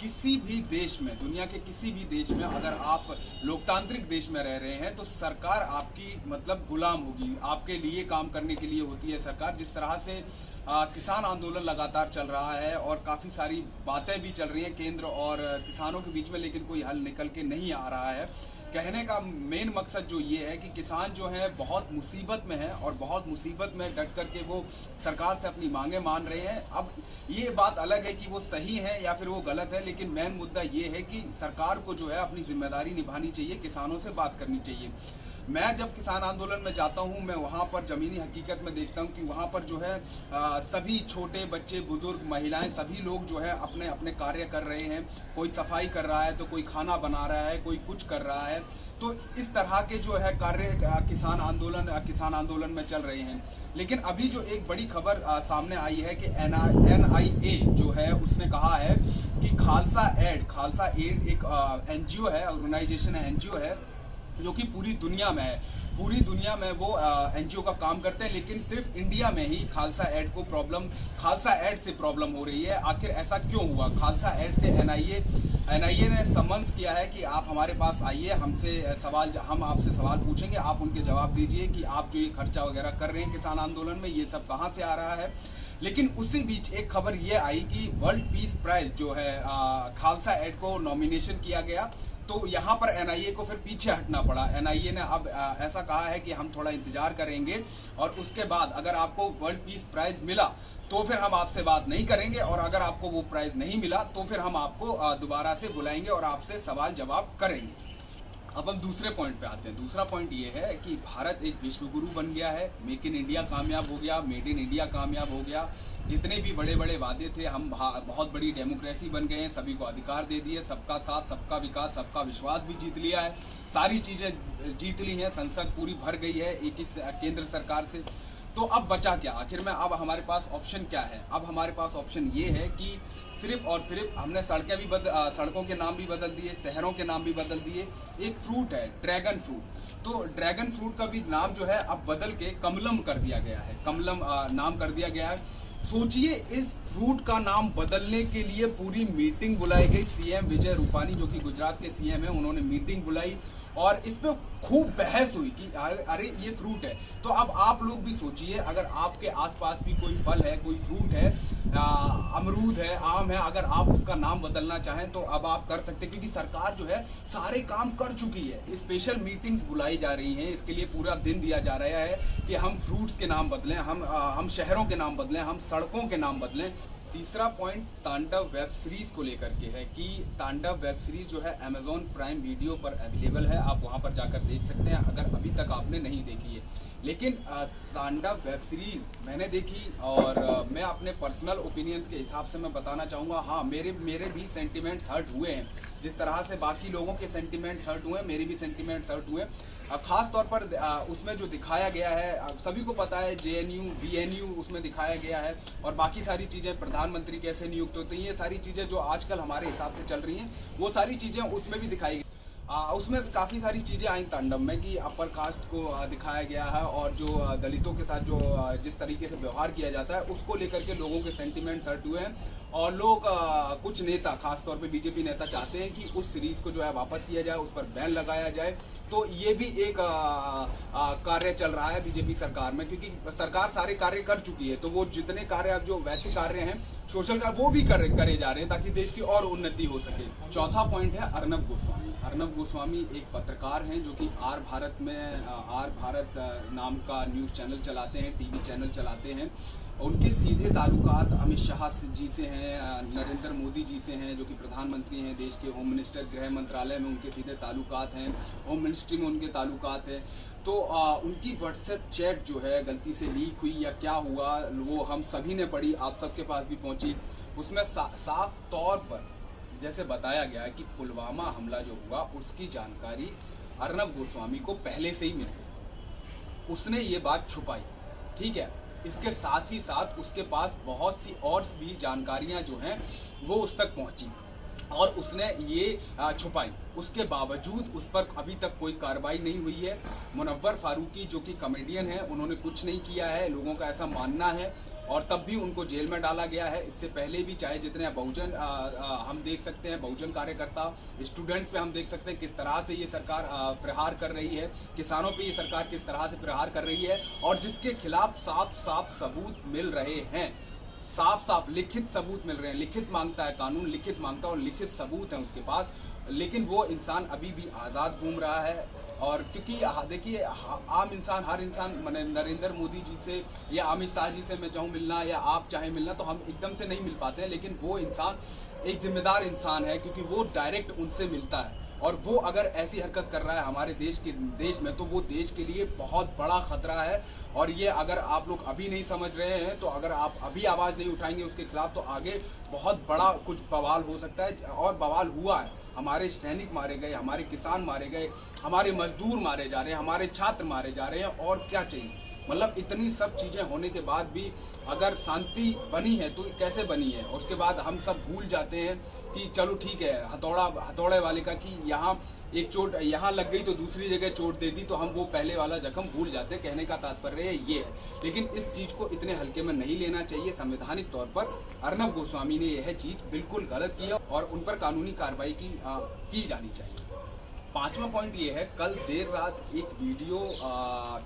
किसी भी देश में, दुनिया के किसी भी देश में अगर आप लोकतांत्रिक देश में रह रहे हैं तो सरकार आपकी मतलब गुलाम होगी, आपके लिए काम करने के लिए होती है सरकार। जिस तरह से किसान आंदोलन लगातार चल रहा है और काफ़ी सारी बातें भी चल रही हैं केंद्र और किसानों के बीच में, लेकिन कोई हल निकल के नहीं आ रहा है। कहने का मेन मकसद जो ये है कि किसान जो है बहुत मुसीबत में है और बहुत मुसीबत में डट करके वो सरकार से अपनी मांगे मान रहे हैं। अब ये बात अलग है कि वो सही है या फिर वो गलत है, लेकिन मेन मुद्दा ये है कि सरकार को जो है अपनी जिम्मेदारी निभानी चाहिए, किसानों से बात करनी चाहिए। मैं जब किसान आंदोलन में जाता हूं, मैं वहां पर ज़मीनी हकीकत में देखता हूं कि वहां पर जो है सभी छोटे बच्चे, बुजुर्ग, महिलाएं, सभी लोग जो है अपने अपने कार्य कर रहे हैं। कोई सफाई कर रहा है तो कोई खाना बना रहा है, कोई कुछ कर रहा है। तो इस तरह के जो है कार्य किसान आंदोलन में चल रहे हैं। लेकिन अभी जो एक बड़ी खबर सामने आई है कि NIA जो है उसने कहा है कि खालसा एड एक NGO है, ऑर्गेनाइजेशन है, NGO है जो कि पूरी दुनिया में है। पूरी दुनिया में वो NGO का काम करते हैं, लेकिन सिर्फ इंडिया में ही खालसा एड से प्रॉब्लम हो रही है। आखिर ऐसा क्यों हुआ? खालसा एड से NIA ने समन्स किया है कि आप हमारे पास आइए, हम आपसे सवाल पूछेंगे, आप उनके जवाब दीजिए कि आप जो ये खर्चा वगैरह कर रहे हैं किसान आंदोलन में, ये सब कहाँ से आ रहा है। लेकिन उसी बीच एक खबर ये आई कि वर्ल्ड पीस प्राइज जो है खालसा एड को नॉमिनेशन किया गया, तो यहाँ पर NIA को फिर पीछे हटना पड़ा। NIA ने अब ऐसा कहा है कि हम थोड़ा इंतजार करेंगे और उसके बाद अगर आपको वर्ल्ड पीस प्राइज मिला तो फिर हम आपसे बात नहीं करेंगे, और अगर आपको वो प्राइज नहीं मिला तो फिर हम आपको दोबारा से बुलाएंगे और आपसे सवाल जवाब करेंगे। अब हम दूसरे पॉइंट पे आते हैं। दूसरा पॉइंट ये है कि भारत एक विश्व गुरु बन गया है, मेक इन इंडिया कामयाब हो गया, मेड इन इंडिया कामयाब हो गया। जितने भी बड़े बड़े वादे थे, हम बहुत बड़ी डेमोक्रेसी बन गए हैं, सभी को अधिकार दे दिए, सबका साथ, सबका विकास, सबका विश्वास भी जीत लिया है, सारी चीज़ें जीत ली हैं, संसद पूरी भर गई है एक इस केंद्र सरकार से। तो अब बचा क्या आखिर में? अब हमारे पास ऑप्शन क्या है? अब हमारे पास ऑप्शन ये है कि सिर्फ और सिर्फ हमने सड़कों के नाम भी बदल दिए, शहरों के नाम भी बदल दिए। एक फ्रूट है ड्रैगन फ्रूट, तो ड्रैगन फ्रूट का भी नाम जो है अब बदल के कमलम कर दिया गया है, कमलम नाम कर दिया गया है। सोचिए, इस फ्रूट का नाम बदलने के लिए पूरी मीटिंग बुलाई गई। CM विजय रूपानी जो कि गुजरात के CM हैं, उन्होंने मीटिंग बुलाई और इस पे खूब बहस हुई कि अरे ये फ्रूट है। तो अब आप लोग भी सोचिए, अगर आपके आसपास भी कोई फल है, कोई फ्रूट है, अमरूद है, आम है, अगर आप उसका नाम बदलना चाहें तो अब आप कर सकते हैं, क्योंकि सरकार जो है सारे काम कर चुकी है। स्पेशल मीटिंग्स बुलाई जा रही हैं, इसके लिए पूरा दिन दिया जा रहा है कि हम फ्रूट्स के नाम बदलें, हम शहरों के नाम बदलें, हम सड़कों के नाम बदलें। तीसरा पॉइंट तांडव वेब सीरीज को लेकर के है कि तांडव वेब सीरीज जो है Amazon प्राइम वीडियो पर अवेलेबल है, आप वहां पर जाकर देख सकते हैं अगर अभी तक आपने नहीं देखी है। लेकिन तांडव वेब सीरीज मैंने देखी और मैं अपने पर्सनल ओपिनियंस के हिसाब से मैं बताना चाहूँगा, हाँ मेरे भी सेंटिमेंट्स हर्ट हुए हैं। जिस तरह से बाकी लोगों के सेंटिमेंट्स हर्ट हुए, मेरे भी सेंटिमेंट्स हर्ट हुए। खास तौर पर उसमें जो दिखाया गया है, सभी को पता है JNU VNU उसमें दिखाया गया है, और बाकी सारी चीज़ें, प्रधानमंत्री कैसे नियुक्त होते हैं, ये सारी चीज़ें जो आजकल हमारे हिसाब से चल रही हैं, वो सारी चीज़ें उसमें भी दिखाई गई। उसमें काफ़ी सारी चीज़ें आई तांडव में कि अपर कास्ट को दिखाया गया है और जो दलितों के साथ जो जिस तरीके से व्यवहार किया जाता है उसको लेकर के लोगों के सेंटिमेंट्स हर्ट हुए हैं। और लोग कुछ नेता, खासतौर पे BJP नेता चाहते हैं कि उस सीरीज़ को जो है वापस किया जाए, उस पर बैन लगाया जाए। तो ये भी एक कार्य चल रहा है BJP सरकार में, क्योंकि सरकार सारे कार्य कर चुकी है, तो वो जितने कार्य अब जो वैसे कार्य हैं सोशल कार्य वो भी करे जा रहे हैं ताकि देश की और उन्नति हो सके। चौथा पॉइंट है अर्नब गोस्वामी। अर्नब गोस्वामी एक पत्रकार हैं जो कि आर भारत नाम का न्यूज़ चैनल चलाते हैं, TV चैनल चलाते हैं। उनके सीधे ताल्लुकात अमित शाह जी से हैं, नरेंद्र मोदी जी से हैं जो कि प्रधानमंत्री हैं देश के, होम मिनिस्टर, गृह मंत्रालय में उनके सीधे ताल्लुकात हैं, होम मिनिस्ट्री में उनके ताल्लुकात हैं। तो उनकी व्हाट्सएप चैट जो है गलती से लीक हुई या क्या हुआ, वो हम सभी ने पढ़ी, आप सबके पास भी पहुंची। उसमें साफ तौर पर जैसे बताया गया है कि पुलवामा हमला जो हुआ उसकी जानकारी अर्नब गोस्वामी को पहले से ही मिल गई, उसने ये बात छुपाई, ठीक है। इसके साथ ही साथ उसके पास बहुत सी और भी जानकारियां जो हैं वो उस तक पहुंची और उसने ये छुपाई। उसके बावजूद उस पर अभी तक कोई कार्रवाई नहीं हुई है। मुनव्वर फारूकी जो कि कॉमेडियन है, उन्होंने कुछ नहीं किया है, लोगों का ऐसा मानना है। और तब भी उनको जेल में डाला गया है। इससे पहले भी चाहे जितने बहुजन हम देख सकते हैं, बहुजन कार्यकर्ता, स्टूडेंट्स पे हम देख सकते हैं किस तरह से ये सरकार प्रहार कर रही है, किसानों पे ये सरकार किस तरह से प्रहार कर रही है, और जिसके खिलाफ साफ साफ सबूत मिल रहे हैं, साफ साफ लिखित सबूत मिल रहे हैं। लिखित मांगता है कानून, लिखित मांगता है और लिखित सबूत है उसके पास, लेकिन वो इंसान अभी भी आज़ाद घूम रहा है। और क्योंकि देखिए आम इंसान, हर इंसान, मैंने नरेंद्र मोदी जी से या अमित शाह जी से मैं चाहूँ मिलना या आप चाहे मिलना तो हम एकदम से नहीं मिल पाते हैं, लेकिन वो इंसान एक जिम्मेदार इंसान है क्योंकि वो डायरेक्ट उनसे मिलता है। और वो अगर ऐसी हरकत कर रहा है हमारे देश में तो वो देश के लिए बहुत बड़ा खतरा है। और ये अगर आप लोग अभी नहीं समझ रहे हैं तो अगर आप अभी आवाज़ नहीं उठाएंगे उसके खिलाफ तो आगे बहुत बड़ा कुछ बवाल हो सकता है। और बवाल हुआ है, हमारे सैनिक मारे गए, हमारे किसान मारे गए, हमारे मजदूर मारे जा रहे हैं, हमारे छात्र मारे जा रहे हैं, और क्या चाहिए। मतलब इतनी सब चीज़ें होने के बाद भी अगर शांति बनी है तो कैसे बनी है। और उसके बाद हम सब भूल जाते हैं कि चलो ठीक है, हथौड़े वाले का कि यहाँ एक चोट यहाँ लग गई तो दूसरी जगह चोट दे दी, तो हम वो पहले वाला जख्म भूल जाते हैं। कहने का तात्पर्य है ये है, लेकिन इस चीज़ को इतने हल्के में नहीं लेना चाहिए। संवैधानिक तौर पर अर्नब गोस्वामी ने यह चीज़ बिल्कुल गलत की है और उन पर कानूनी कार्रवाई की जानी चाहिए। पांचवा पॉइंट ये है, कल देर रात एक वीडियो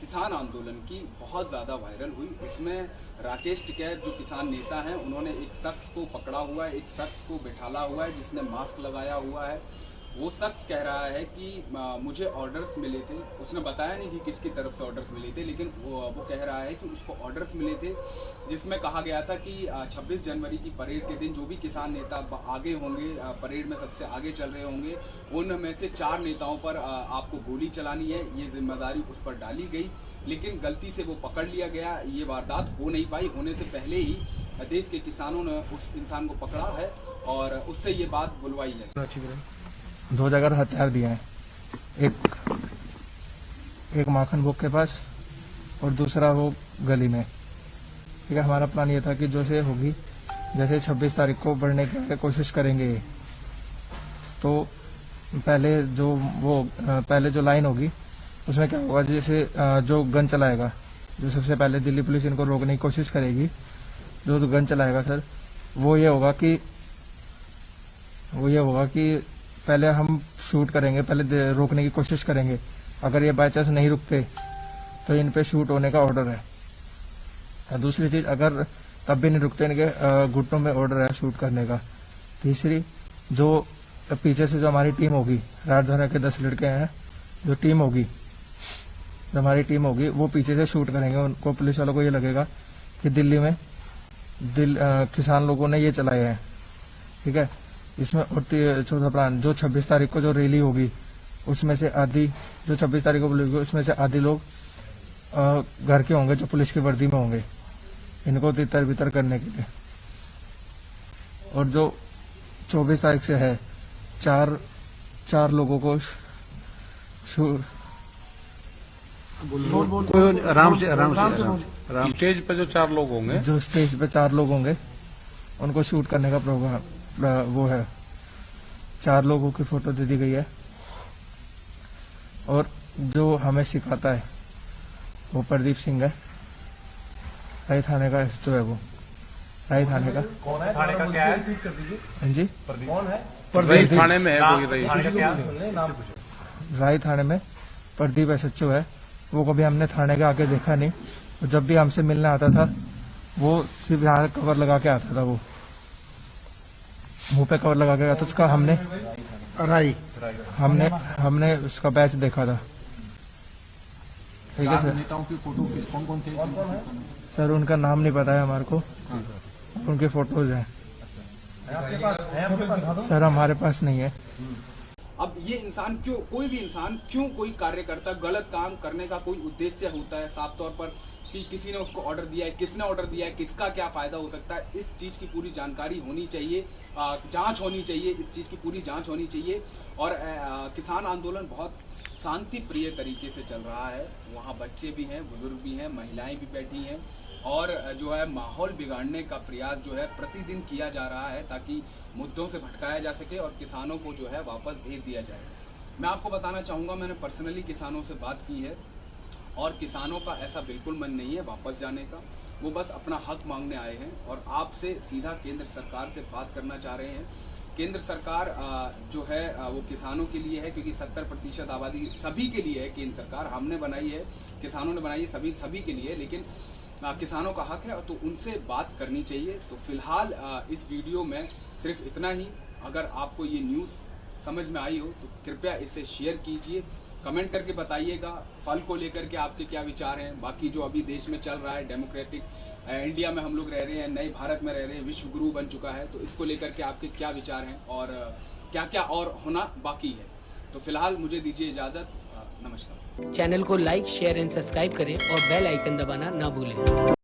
किसान आंदोलन की बहुत ज़्यादा वायरल हुई। उसमें राकेश टिकैत जो किसान नेता हैं उन्होंने एक शख्स को पकड़ा हुआ है, एक शख्स को बिठाला हुआ है जिसने मास्क लगाया हुआ है। वो शख्स कह रहा है कि मुझे ऑर्डर्स मिले थे, उसने बताया नहीं कि किसकी तरफ से ऑर्डर्स मिले थे, लेकिन वो कह रहा है कि उसको ऑर्डर्स मिले थे जिसमें कहा गया था कि 26 जनवरी की परेड के दिन जो भी किसान नेता आगे होंगे, परेड में सबसे आगे चल रहे होंगे, उनमें से 4 नेताओं पर आपको गोली चलानी है। ये जिम्मेदारी उस पर डाली गई, लेकिन गलती से वो पकड़ लिया गया। ये वारदात हो नहीं पाई, होने से पहले ही देश के किसानों ने उस इंसान को पकड़ा है और उससे ये बात बुलवाई है। 2 जगह हथियार दिए हैं, एक माखन भोग के पास और दूसरा वो गली में। ठीक है, हमारा प्लान ये था कि जो से होगी, जैसे 26 तारीख को बढ़ने की कोशिश करेंगे, तो पहले जो लाइन होगी उसमें क्या होगा, जैसे जो गन चलाएगा, जो सबसे पहले दिल्ली पुलिस इनको रोकने की कोशिश करेगी, जो गन चलाएगा सर, वो ये होगा कि पहले हम शूट करेंगे, पहले रोकने की कोशिश करेंगे। अगर ये बाय चांस नहीं रुकते तो इन पे शूट होने का ऑर्डर है। दूसरी चीज, अगर तब भी नहीं रुकते, इनके घुटनों में ऑर्डर है शूट करने का। तीसरी, जो पीछे से जो हमारी टीम होगी, राजधानी के 10 लड़के हैं, जो हमारी टीम होगी वो पीछे से शूट करेंगे। उनको, पुलिस वालों को ये लगेगा कि दिल्ली में किसान लोगों ने ये चलाए हैं। ठीक है, इसमें और चौथा प्लान, जो 26 तारीख को जो रैली होगी उसमें से आधी, जो 26 तारीख को होगी उसमें से आधी लोग घर के होंगे जो पुलिस की वर्दी में होंगे, इनको तितर बितर करने के लिए। और जो 24 तारीख से है, चार लोगों को आराम से स्टेज पे जो 4 लोग होंगे, जो स्टेज पे 4 लोग होंगे उनको शूट करने का प्रोग्राम वो है। 4 लोगों की फोटो दे दी गई है। और जो हमें सिखाता है वो प्रदीप सिंह है, राय थाने का एसएचओ है। वो राय थाने का कौन है, थाने का क्या है? हाँ जी, कौन है? प्रदीप थाने में है कोई? राय थाने में प्रदीप एसएचओ है। वो कभी हमने थाने के आके देखा नहीं। जब भी हमसे मिलने आता था वो सिर्फ यहाँ कवर लगा के आता था, वो मुंह पे कवर लगा के आता था। उसका हमने उसका बैच देखा था। ठीक है सर। नेताओं की फोटो कौन थे? सर उनका नाम नहीं पता है हमारे को, उनके फोटोज हैं सर, हमारे पास नहीं है। अब ये इंसान क्यों, कोई भी इंसान क्यों, कोई कार्यकर्ता गलत काम करने का कोई उद्देश्य होता है साफ तौर पर कि किसी ने उसको ऑर्डर दिया है, किसने ऑर्डर दिया है, किसका क्या फायदा हो सकता है, इस चीज़ की पूरी जानकारी होनी चाहिए, जांच होनी चाहिए, इस चीज़ की पूरी जांच होनी चाहिए। और किसान आंदोलन बहुत शांति प्रिय तरीके से चल रहा है। वहाँ बच्चे भी हैं, बुजुर्ग भी हैं, महिलाएं भी बैठी हैं, और जो है माहौल बिगाड़ने का प्रयास जो है प्रतिदिन किया जा रहा है ताकि मुद्दों से भटकाया जा सके और किसानों को जो है वापस भेज दिया जाए। मैं आपको बताना चाहूँगा, मैंने पर्सनली किसानों से बात की है और किसानों का ऐसा बिल्कुल मन नहीं है वापस जाने का। वो बस अपना हक मांगने आए हैं और आपसे सीधा केंद्र सरकार से बात करना चाह रहे हैं। केंद्र सरकार जो है वो किसानों के लिए है, क्योंकि 70% आबादी सभी के लिए है। केंद्र सरकार हमने बनाई है, किसानों ने बनाई है, सभी के लिए, लेकिन किसानों का हक है तो उनसे बात करनी चाहिए। तो फिलहाल इस वीडियो में सिर्फ इतना ही। अगर आपको ये न्यूज़ समझ में आई हो तो कृपया इसे शेयर कीजिए, कमेंट करके बताइएगा फल को लेकर के आपके क्या विचार हैं। बाकी जो अभी देश में चल रहा है, डेमोक्रेटिक इंडिया में हम लोग रह रहे हैं, नए भारत में रह रहे हैं, विश्व गुरु बन चुका है, तो इसको लेकर के आपके क्या विचार हैं और क्या क्या और होना बाकी है। तो फिलहाल मुझे दीजिए इजाज़त, नमस्कार। चैनल को लाइक, शेयर एंड सब्सक्राइब करें और बेल आइकन दबाना ना भूलें।